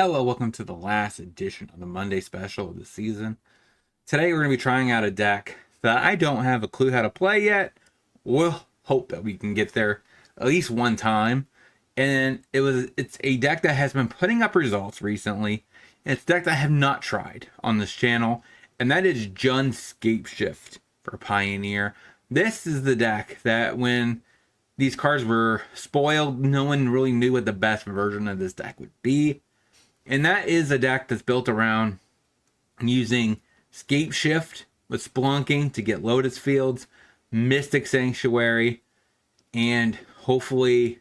Hello, welcome to the last edition of the Monday special of the season. Today we're going to be trying out a deck that I don't have a clue how to play yet. We'll hope that we can get there at least one time. And it's a deck that has been putting up results recently. It's a deck that I have not tried on this channel, and that is Scapeshift for Pioneer. This is the deck that when these cards were spoiled, no one really knew what the best version of this deck would be. And that is a deck that's built around using Scapeshift with Splunking to get Lotus Fields, Mystic Sanctuary, and hopefully,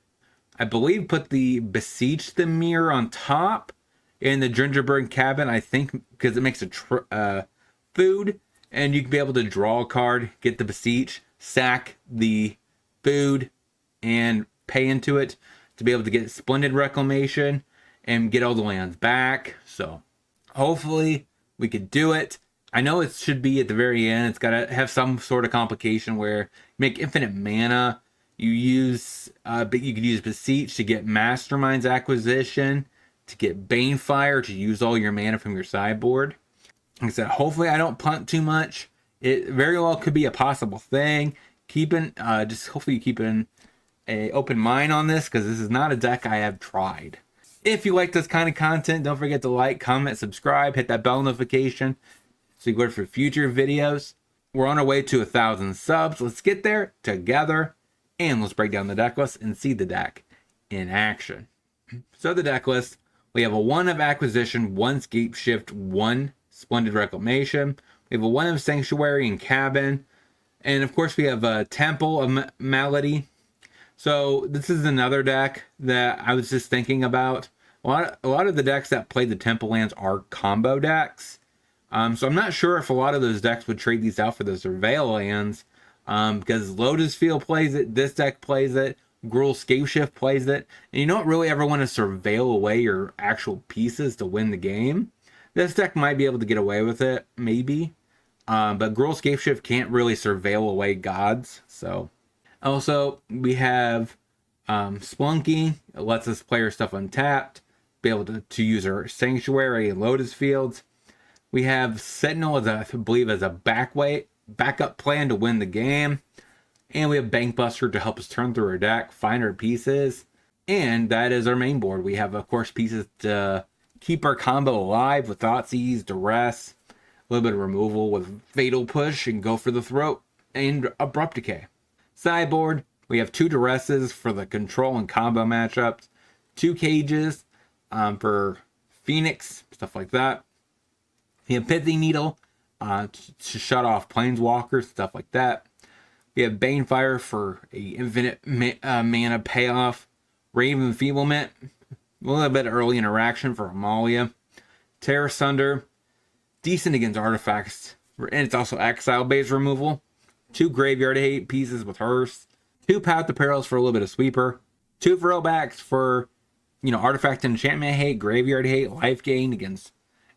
I believe, put the Beseech the Mirror on top in the Gingerbread Cabin, I think, because it makes a food, and you can be able to draw a card, get the Beseech, sack the food, and pay into it to be able to get Splendid Reclamation and get all the lands back. So hopefully we could do it. I know it should be at the very end. It's got to have some sort of complication where you make infinite mana. You use, but you could use Beseech to get Mastermind's Acquisition, to get Banefire, to use all your mana from your sideboard. Like I said, hopefully I don't punt too much. It very well could be a possible thing. Just hopefully keeping an open mind on this, because this is not a deck I have tried. If you like this kind of content, don't forget to like, comment, subscribe, hit that bell notification so you go for future videos. We're on our way to 1,000 subs. Let's get there together, and let's break down the deck list and see the deck in action. So the deck list, we have a 1 of Acquisition, 1 Scapeshift, 1 Splendid Reclamation. We have a 1 of Sanctuary and Cabin. And of course we have a Temple of Malady. So this is another deck that I was just thinking about. A lot of the decks that play the Temple lands are combo decks. So I'm not sure if a lot of those decks would trade these out for the Surveil lands. Because Lotus Field plays it, this deck plays it, Gruul Scapeshift plays it. And you don't really ever want to surveil away your actual pieces to win the game. This deck might be able to get away with it, maybe. But Gruul Scapeshift can't really surveil away gods, so... Also, we have Splunky. It lets us play our stuff untapped, be able to use our Sanctuary and Lotus Fields. We have Sentinel, as I believe, as a backup plan to win the game. And we have Bankbuster to help us turn through our deck, find our pieces. And that is our main board. We have, of course, pieces to keep our combo alive with Thoughtseize, Duress, a little bit of removal with Fatal Push, and Go for the Throat, and Abrupt Decay. Sideboard, we have 2 Duresses for the control and combo matchups, 2 Cages for Phoenix, stuff like that. We have Pithy Needle to shut off Planeswalkers, stuff like that. We have Banefire for a infinite mana payoff. Raven Enfeeblement, a little bit early interaction for Amalia. Terror Sunder, decent against artifacts, and it's also exile-based removal. 2 Graveyard Hate pieces with Hearse, 2 Path to Perils for a little bit of sweeper, 2 throwbacks for, artifact and enchantment hate, graveyard hate, life gain against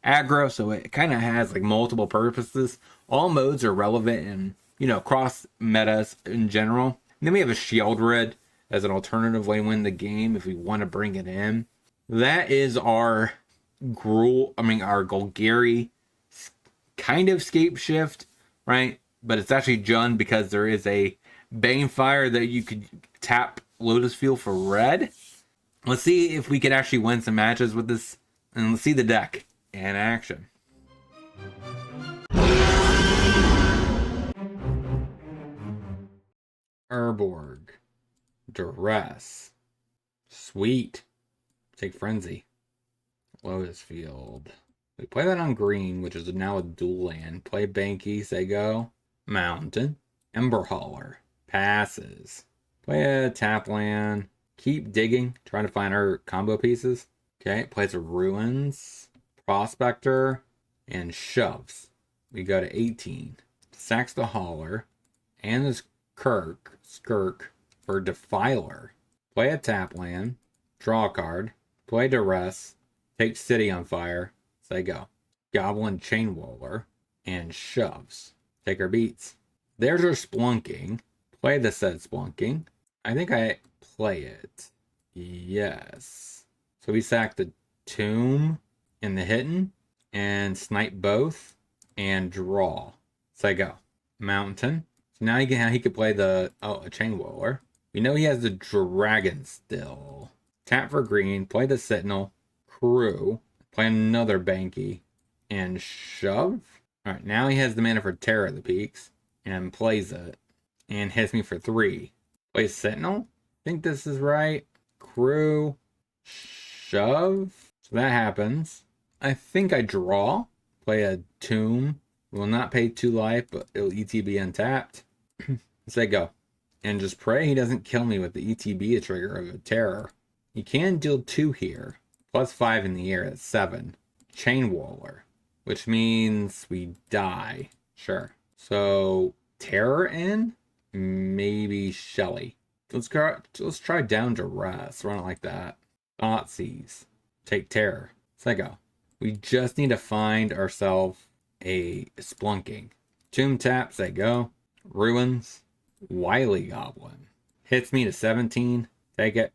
aggro. So it kind of has like multiple purposes. All modes are relevant in, cross metas in general. And then we have a Shield Red as an alternative way to win the game if we want to bring it in. That is our our Golgari kind of Scapeshift, right? But it's actually Jund because there is a Banefire that you could tap Lotus Field for red. Let's see if we can actually win some matches with this, and let's see the deck in action. Urborg, Duress, sweet, take Frenzy, Lotus Field. We play that on green, which is now a dual land. Play Banky, say go. Mountain, Ember Hauler, passes. Play a tap land. Keep digging, trying to find our combo pieces. Okay, plays a Ruins, Prospector, and shoves. We go to 18. Sacks the Hauler, and this Skirk for Defiler. Play a tap land, draw a card, play Duress, take City on fire, say go. Goblin Chainwhirler, and shoves. Take our beats. There's our Splunking. Play the said Splunking. I think I play it. Yes. So we sack the Tomb in the Hidden and snipe both and draw. So I go Mountain. So now he could play a Chain Whirler. We know he has the Dragon still. Tap for green, play the Sentinel, Crew, play another Banky, and shove. Alright, now he has the mana for Terror of the Peaks, and plays it, and hits me for 3. Plays Sentinel? Think this is right. Crew, shove. So that happens. I think I draw. Play a Tomb. Will not pay 2 life, but it'll ETB untapped. Say go. And just pray he doesn't kill me with the ETB trigger of a Terror. You can deal 2 here. Plus 5 in the air, that's 7. Chain Whirler, which means we die. Sure. So Terror in? Maybe Shelly. Let's try Down to Rest. Run it like that. Thoughtseize. Take Terror. Say go. We just need to find ourselves a Splunking. Tomb tap, say go. Ruins. Wily Goblin. Hits me to 17. Take it.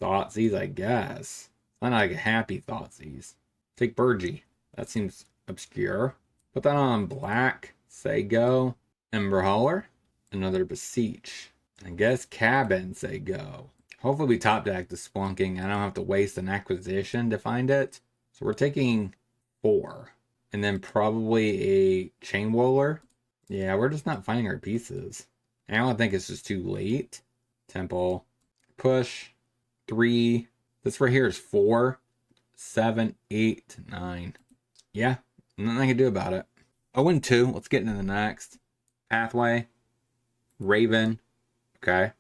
Thoughtseize, I guess. Not like a happy Thoughtseize. Take Burgie. That seems obscure. Put that on black. Say go. Ember Hauler. Another Beseech. I guess Cabin, say go. Hopefully we top deck the Splunking. I don't have to waste an acquisition to find it. So we're taking 4. And then probably a Chain Whirler. Yeah, we're just not finding our pieces. I don't think it's just too late. Temple. Push. 3. This right here is 4. 7, 8, 9. Yeah, nothing I can do about it. 0-2. Let's get into the next. Pathway. Raven. Okay.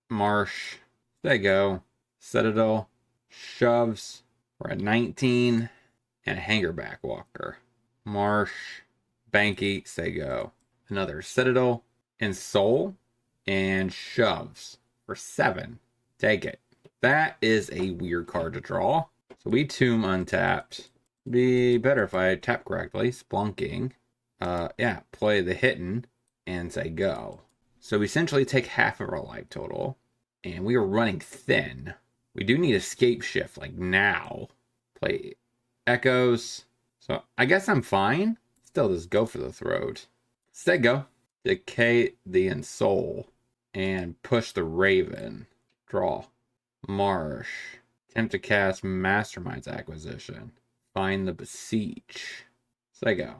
Marsh. There you go. Citadel. Shoves. We're at 19. And a Hangerback Walker. Marsh. Banky. Say go. Another Citadel. And Soul. And shoves. For 7. Take it. That is a weird card to draw. So we Tomb untapped. Be better if I tap correctly. Splunking. Yeah, play the Hidden. And say go. So we essentially take half of our life total. And we are running thin. We do need a Scapeshift, like now. Play Echoes. So I guess I'm fine. Still just go for the throat. Say go. Decay the Ensoul. And push the Raven. Draw. Marsh. Attempt to cast Mastermind's Acquisition. Find the Beseech. Say go.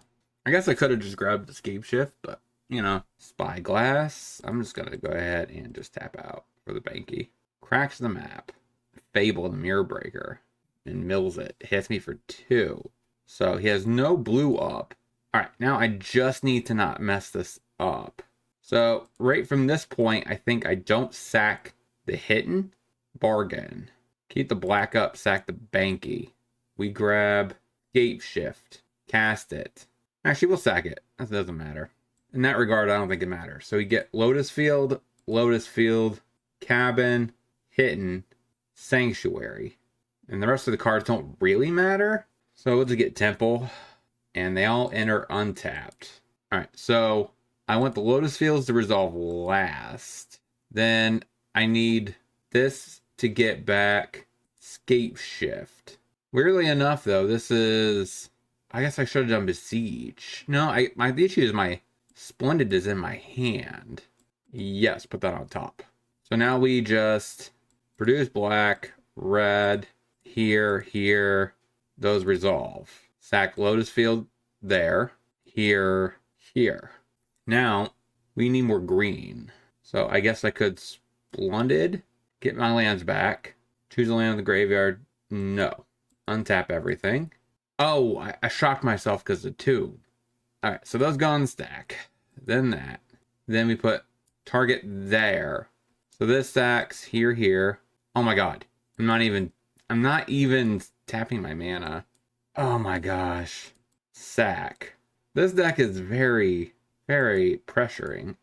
I guess I could have just grabbed the Scapeshift, but, you know, Spyglass. I'm just going to go ahead and just tap out for the Banky. Cracks the map. Fable the Mirror Breaker. And mills it. Hits me for 2. So he has no blue up. Alright, now I just need to not mess this up. So right from this point, I think I don't sack the Hidden. Bargain. Keep the black up, sack the Banky. We grab Scapeshift. Cast it. Actually, we'll sack it. That doesn't matter. In that regard, I don't think it matters. So we get Lotus Field, Cabin, Hidden, Sanctuary. And the rest of the cards don't really matter. So we'll just get Temple. And they all enter untapped. Alright, so I want the Lotus Fields to resolve last. Then I need this to get back Scapeshift. Weirdly enough, though, this is... I guess I should have done Beseech. No, my issue is my Splendid is in my hand. Yes, put that on top. So now we just produce black, red, here. Those resolve. Sack Lotus Field there, here. Now, we need more green. So I guess I could Splendid, get my lands back, choose a land in the graveyard. No. Untap everything. Oh, I shocked myself because of 2. Alright, so those go on the stack. Then that. Then we put target there. So this stacks here. Oh my god. I'm not even tapping my mana. Oh my gosh. Sack. This deck is very, very pressuring.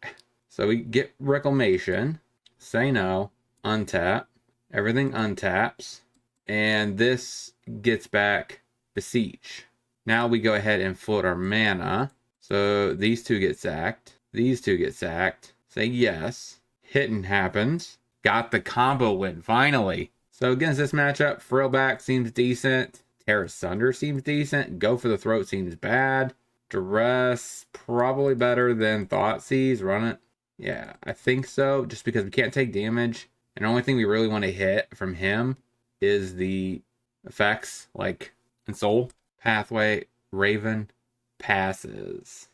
So we get Reclamation. Say no. Untap. Everything untaps. And this gets back Beseech. Now we go ahead and float our mana. So these 2 get sacked. These 2 get sacked. Say yes. Hidden happens. Got the combo win, finally. So against this matchup, Frillback seems decent. Terra Sunder seems decent. Go for the Throat seems bad. Duress, probably better than Thoughtseize. Run it. Yeah, I think so. Just because we can't take damage. And the only thing we really want to hit from him is the effects, like Soul. Pathway, Raven, passes.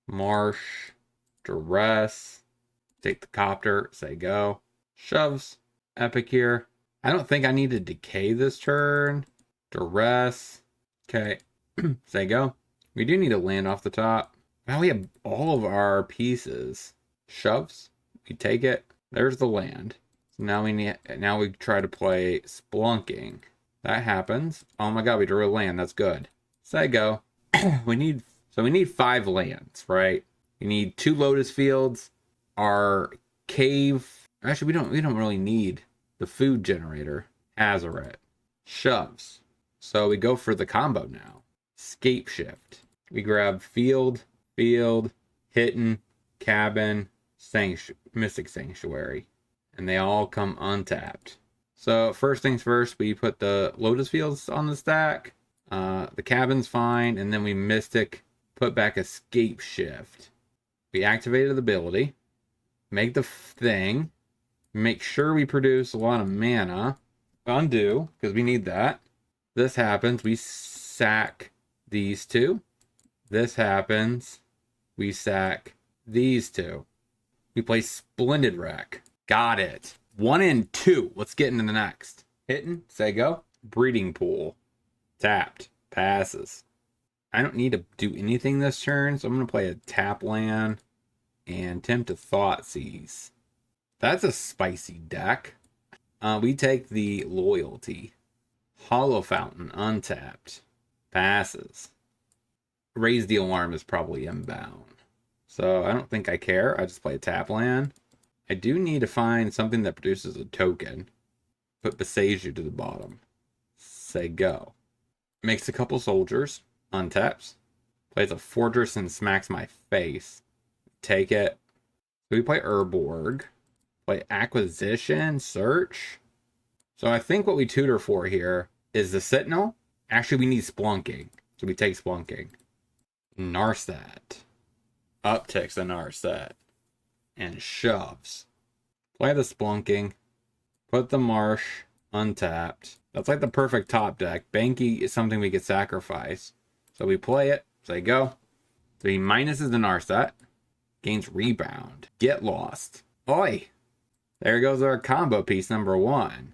Marsh, Duress. Take the Copter, say go. Shoves, Epic here. I don't think I need to decay this turn. Duress. Okay. Say go. We do need to land off the top. Now we have all of our pieces. Shoves. We take it. There's the land. So now we try to play Splunking. That happens. Oh my god, we drew a land. That's good. Say go. we need 5 lands, right? We need 2 Lotus Fields. Our cave. Actually, we don't really need the food generator. Azaret. Shoves. So we go for the combo now. Scapeshift. We grab field, hidden, cabin, mystic sanctuary. And they all come untapped. So first things first, we put the Lotus Fields on the stack. The cabin's fine. And then we mystic, put back a Scapeshift. We activated the ability. Make the thing. Make sure we produce a lot of mana. Undo, because we need that. This happens. We sack these 2. This happens. We sack these 2. We play Splendid Wreck. Got it. 1 and 2. Let's get into the next. Hitting. Say go. Breeding Pool. Tapped. Passes. I don't need to do anything this turn, so I'm going to play a tap land and attempt to Thoughtseize. That's a spicy deck. We take the Loyalty. Hollow Fountain, untapped. Passes. Raise the Alarm is probably inbound. So I don't think I care. I just play a tap land. I do need to find something that produces a token. Put Besage to the bottom. Say go. Makes a couple soldiers. Untaps. Plays a Fortress and smacks my face. Take it. So we play Urborg. Play Acquisition. Search. So I think what we tutor for here is the Sentinel. Actually, we need Splunking. So we take Splunking. Narset. Upticks the Narset. And shoves. Play the Splunking. Put the Marsh. Untapped. That's like the perfect top deck. Banky is something we could sacrifice. So we play it. Say go. So he minuses the Narset. Gains Rebound. Get Lost. Oi! There goes our combo piece number 1.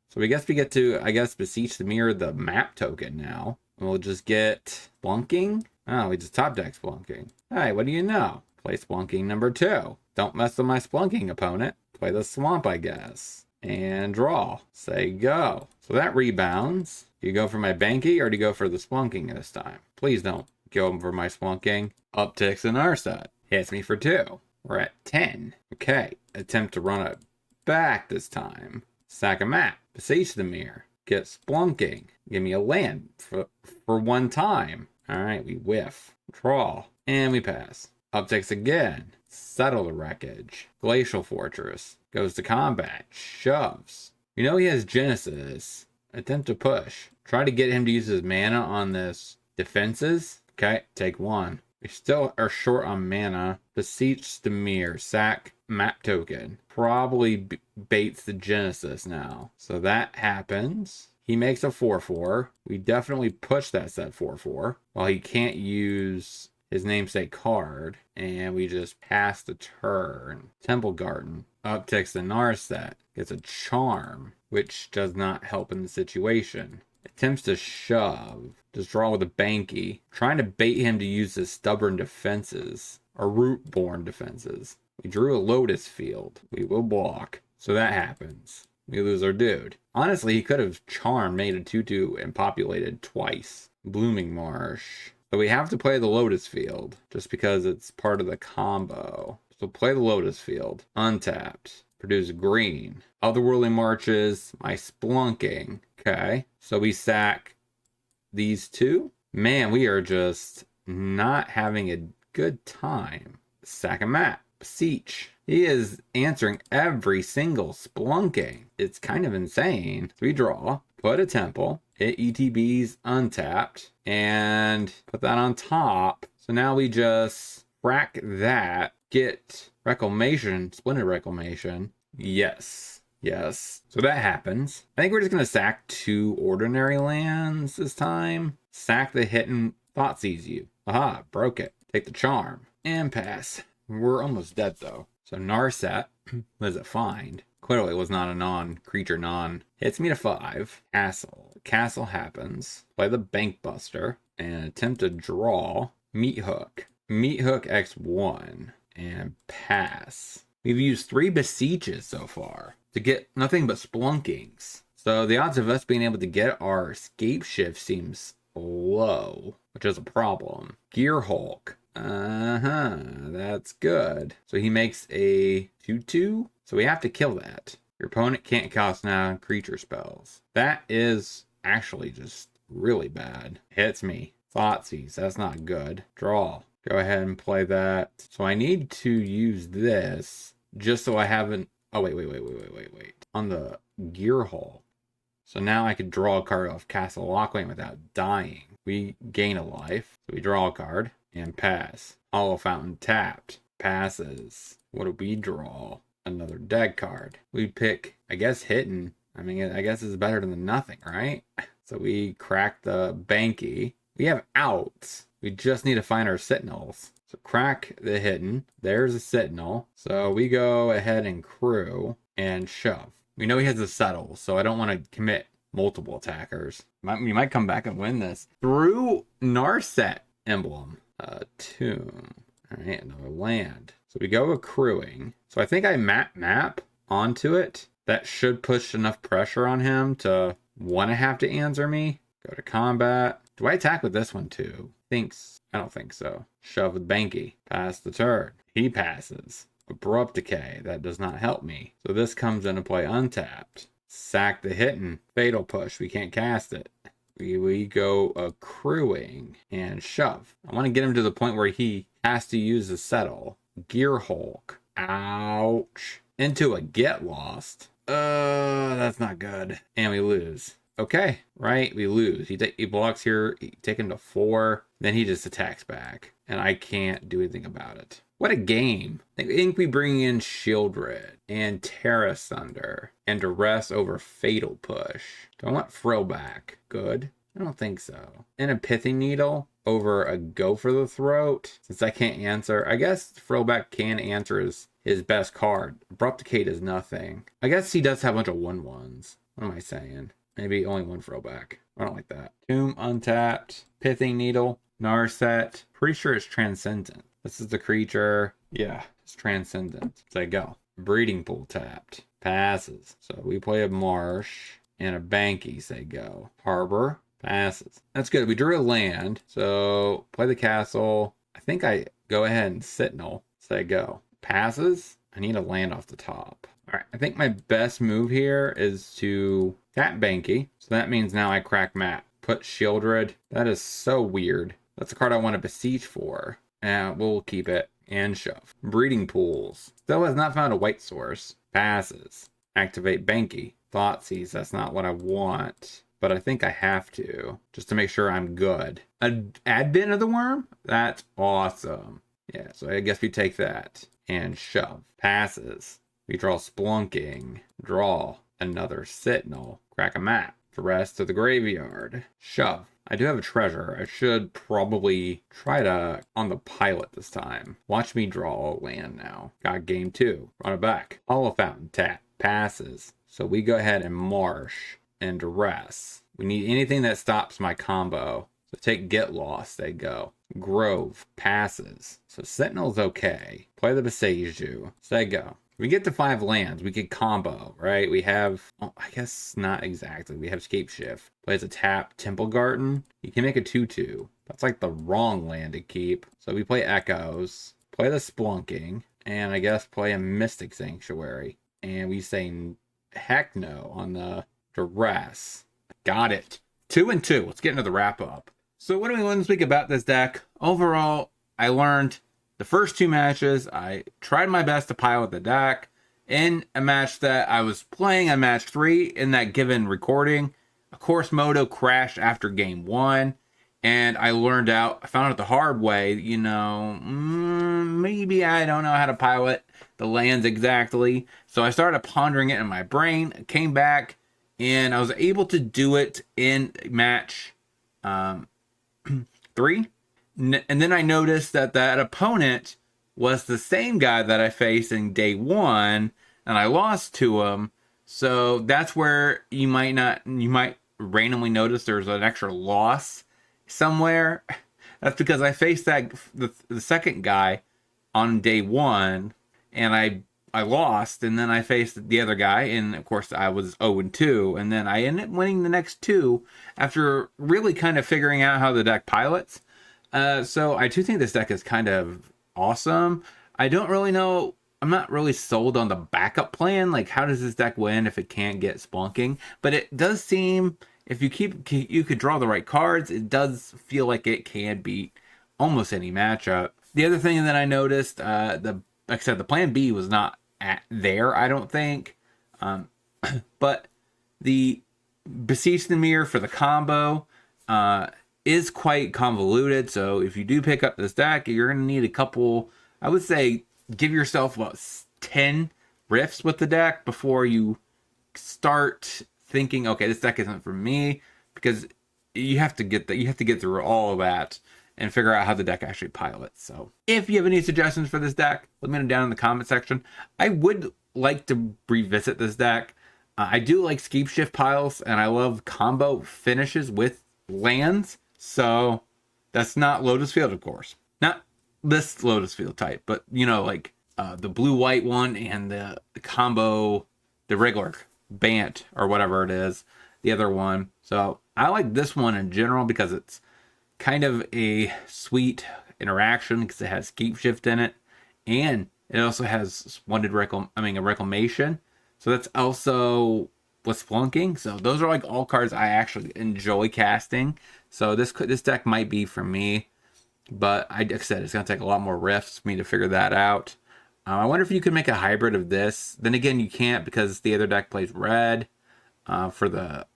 So we get to, beseech the mirror the map token now. We'll just get Splunking. Oh, we just top deck Splunking. Hey, what do you know? Play Splunking number 2. Don't mess with my Splunking opponent. Play the Swamp, I guess. And draw. Say go. So that rebounds. Do you go for my Banky or do you go for the Splunking this time? Please don't go for my Splunking. Upticks an Narset. Hits me for 2. We're at 10. Okay. Attempt to run it back this time. Sack a map. Besiege the mirror. Get Splunking. Give me a land for 1 time. Alright, we whiff. Draw. And we pass. Upticks again. Settle the wreckage. Glacial Fortress. Goes to combat. Shoves. You know he has Genesis. Attempt to push. Try to get him to use his mana on this defenses. Okay, take 1. We still are short on mana. Beseech the mirror. Sack map token. Probably baits the Genesis now. So that happens. He makes a 4/4. We definitely push that set 4/4. While he can't use his namesake card. And we just pass the turn. Temple Garden. Upticks the Narset. Gets a Charm, which does not help in the situation. Attempts to shove. Just draw with a Banky. Trying to bait him to use his stubborn defenses. Or root-born defenses. We drew a Lotus Field. We will block. So that happens. We lose our dude. Honestly, he could have Charmed, made a 2/2, and populated twice. Blooming Marsh. So we have to play the Lotus Field. Just because it's part of the combo. So play the Lotus Field. Untapped. Produce green. Otherworldly Marches. My Splunking. Okay. So we sack these 2. Man, we are just not having a good time. Sack a map. Beseech. He is answering every single splunking. It's kind of insane. So we draw, put a temple, hit ETBs untapped, and put that on top. So now we just crack that, get Reclamation, Splendid Reclamation. Yes. Yes. So that happens. I think we're just going to sack 2 ordinary lands this time. Sack the hit and Thoughtseize you. Aha, broke it. Take the charm. And pass. We're almost dead though. So Narset, what does it find? Clearly it was not a non-creature hits me to 5. Castle. Castle happens. Play the Bank Buster. And attempt to draw. Meat Hook. Meat Hook X1. And pass. We've used 3 Besieges so far to get nothing but Splunkings. So the odds of us being able to get our Scapeshift seems low, which is a problem. Gear Hulk. That's good. So he makes a 2/2. So we have to kill that. Your opponent can't cast non-creature spells. That is actually just really bad. Hits me. Thoughtseize. That's not good. Draw. Go ahead and play that. So I need to use this just so I haven't... Oh, wait. On the Gear Hole. So now I could draw a card off Castle Locklane without dying. We gain a life. So we draw a card and pass. Hollow Fountain tapped. Passes. What do we draw? Another deck card. We pick, I guess, Hidden. I mean, I guess it's better than nothing, right? So we crack the Banky. We have outs. We just need to find our Sentinels. So crack the Hidden. There's a Sentinel. So we go ahead and crew and shove. We know he has a settle, so I don't want to commit multiple attackers. We might come back and win this through Narset Emblem. Tomb. All right, another land. So we go accruing. So I think I map onto it. That should push enough pressure on him to want to have to answer me. Go to combat. Do I attack with this one too? I don't think so. Shove with Banky. Pass the turn. He passes. Abrupt Decay. That does not help me. So this comes into play untapped. Sack the Hidden. Fatal Push. We can't cast it. We go accruing and shove. I want to get him to the point where he has to use a settle. Gear Hulk. Ouch. Into a Get Lost. That's not good. And we lose. Okay, right? We lose. He blocks here. He take him to 4. Then he just attacks back. And I can't do anything about it. What a game. I think we bring in Shieldred and Terra Thunder and Duress over Fatal Push. Do I want Frill back? Good. I don't think so. And a Pithing Needle over a Go for the Throat. Since I can't answer, I guess Frillback can answer his best card. Abrupt Decay does nothing. I guess he does have a bunch of 1/1s. What am I saying? Maybe only 1 Frillback. I don't like that. Tomb untapped. Pithing Needle. Narset. Pretty sure it's Transcendent. This is the creature. Yeah, it's Transcendent. So I go. Breeding Pool tapped. Passes. So we play a Marsh and a Banky. Say go. Harbor. Passes. That's good. We drew a land. So play the castle. I think I go ahead and Sentinel. Say go. Passes. I need a land off the top. All right. I think my best move here is to tap Banky. So that means now I crack map. Put Shieldred. That is so weird. That's a card I want to besiege for. We'll keep it and shove. Breeding Pools. Still has not found a white source. Passes. Activate Banky. Thoughtseize. That's not what I want. But I think I have to. Just to make sure I'm good. Advent of the Worm? That's awesome. Yeah, so I guess we take that. And shove. Passes. We draw Splunking. Draw. Another Sentinel. Crack a map. The rest to the graveyard. Shove. I do have a treasure. I should probably try to on the pilot this time. Watch me draw a land now. Got game 2. Run it back. Hollow Fountain tap. Passes. So we go ahead and Marsh and Duress. We need anything that stops my combo. So take Get Lost. They go. Grove. Passes. So Sentinel's okay. Play the Besieju. Say go. We get to 5 lands. We could combo, right? We have, I guess not exactly. We have Scapeshift. Plays a tap Temple Garden. You can make a 2/2. That's like the wrong land to keep. So we play Echoes. Play the Splunking. And I guess play a Mystic Sanctuary. And we say heck no on the Duress. Got it. 2-2. Let's get into the wrap up. So what do we learn this week about this deck? Overall, I learned the first 2 matches, I tried my best to pilot the deck. In a match that I was playing on match 3 in that given recording, of course, Moto crashed after game 1. And I found out the hard way, maybe I don't know how to pilot the lands exactly. So I started pondering it in my brain, came back, and I was able to do it in match 3. And then I noticed that opponent was the same guy that I faced in day 1, and I lost to him. So that's where you might randomly notice there's an extra loss somewhere. That's because I faced the second guy on day 1, and I lost, and then I faced the other guy, and of course I was 0-2, and then I ended up winning the next 2 after really kind of figuring out how the deck pilots. So I do think this deck is kind of awesome. I don't really know. I'm not really sold on the backup plan. Like, how does this deck win if it can't get Splunking? But it does seem, if you could draw the right cards, it does feel like it can beat almost any matchup. The other thing that I noticed, like I said, the plan B was not there, I don't think. But the Beseech the Mirror for the combo is quite convoluted. So if you do pick up this deck, you're going to need a couple, I would say, give yourself about 10 riffs with the deck before you start thinking, okay, this deck isn't for me, because you have to get through all of that and figure out how the deck actually pilots. So if you have any suggestions for this deck, let me know down in the comment section. I would like to revisit this deck. I do like Scapeshift piles, and I love combo finishes with lands. So that's not Lotus Field, of course. Not this Lotus Field type, but like the blue-white one and the combo, the regular Bant or whatever it is, the other one. So I like this one in general because it's kind of a sweet interaction because it has Scapeshift in it, and it also has a reclamation. So that's also what's Splunking. So those are like all cards I actually enjoy casting. So this deck might be for me. But like I said, it's going to take a lot more riffs for me to figure that out. I wonder if you could make a hybrid of this. Then again, you can't because the other deck plays red for the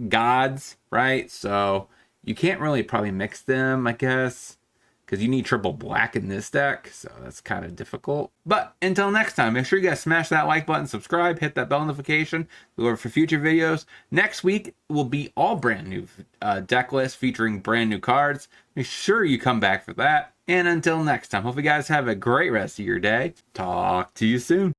gods, right? So you can't really probably mix them, I guess, because you need triple black in this deck. So that's kind of difficult. But until next time, make sure you guys smash that like button, subscribe, hit that bell notification for future videos. Next week will be all brand new deck lists featuring brand new cards. Make sure you come back for that. And until next time, hope you guys have a great rest of your day. Talk to you soon.